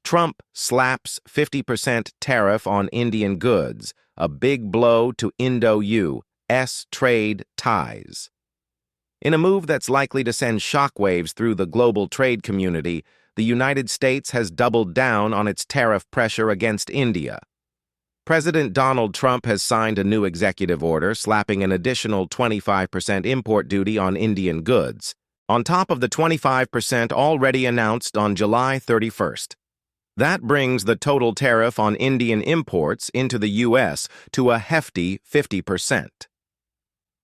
Trump slaps 50% tariff on Indian goods, a big blow to Indo-U.S. trade ties. In a move that's likely to send shockwaves through the global trade community, the United States has doubled down on its tariff pressure against India. President Donald Trump has signed a new executive order slapping an additional 25% import duty on Indian goods, on top of the 25% already announced on July 31st. That brings the total tariff on Indian imports into the U.S. to a hefty 50%.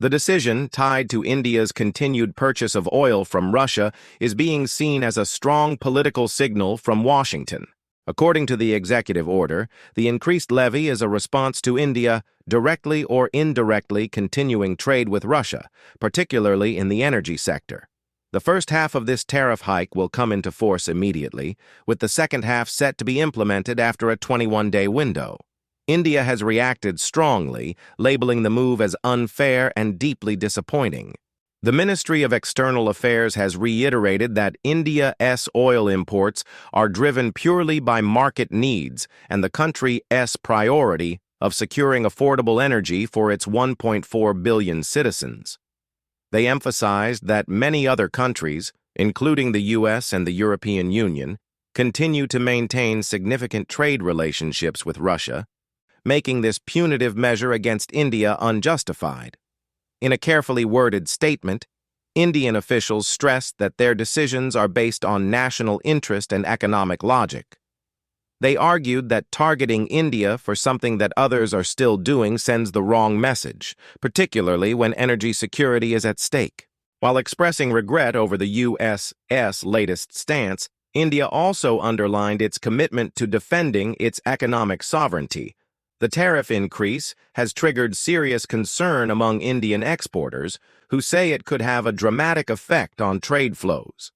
The decision, tied to India's continued purchase of oil from Russia, is being seen as a strong political signal from Washington. According to the executive order, the increased levy is a response to India directly or indirectly continuing trade with Russia, particularly in the energy sector. The first half of this tariff hike will come into force immediately, with the second half set to be implemented after a 21-day window. India has reacted strongly, labeling the move as unfair and deeply disappointing. The Ministry of External Affairs has reiterated that India's oil imports are driven purely by market needs and the country's priority of securing affordable energy for its 1.4 billion citizens. They emphasized that many other countries, including the U.S. and the European Union, continue to maintain significant trade relationships with Russia, making this punitive measure against India unjustified. In a carefully worded statement, Indian officials stressed that their decisions are based on national interest and economic logic. They argued that targeting India for something that others are still doing sends the wrong message, particularly when energy security is at stake. While expressing regret over the U.S.'s latest stance, India also underlined its commitment to defending its economic sovereignty. The tariff increase has triggered serious concern among Indian exporters, who say it could have a dramatic effect on trade flows.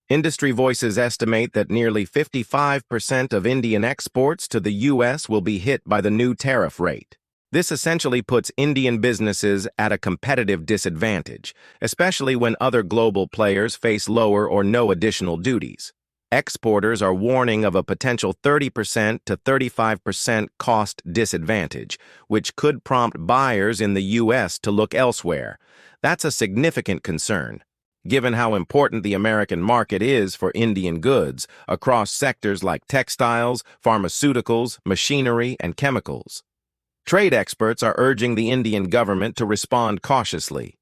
Industry voices estimate that nearly 55% of Indian exports to the U.S. will be hit by the new tariff rate. This essentially puts Indian businesses at a competitive disadvantage, especially when other global players face lower or no additional duties. Exporters are warning of a potential 30% to 35% cost disadvantage, which could prompt buyers in the U.S. to look elsewhere. That's a significant concern, given how important the American market is for Indian goods across sectors like textiles, pharmaceuticals, machinery, and chemicals. Trade experts are urging the Indian government to respond cautiously.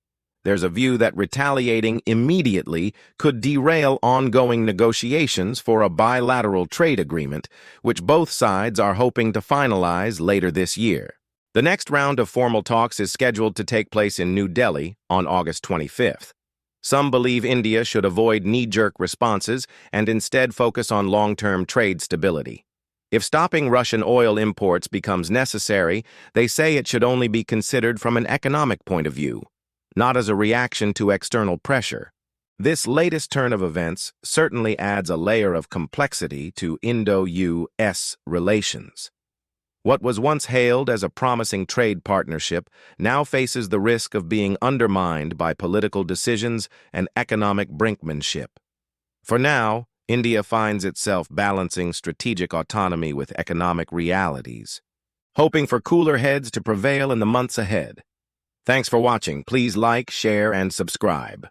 There's a view that retaliating immediately could derail ongoing negotiations for a bilateral trade agreement, which both sides are hoping to finalize later this year. The next round of formal talks is scheduled to take place in New Delhi on August 25th. Some believe India should avoid knee-jerk responses and instead focus on long-term trade stability. If stopping Russian oil imports becomes necessary, they say it should only be considered from an economic point of view, not as a reaction to external pressure. This latest turn of events certainly adds a layer of complexity to Indo-U.S. relations. What was once hailed as a promising trade partnership now faces the risk of being undermined by political decisions and economic brinkmanship. For now, India finds itself balancing strategic autonomy with economic realities, hoping for cooler heads to prevail in the months ahead. Thanks for watching. Please like, share, and subscribe.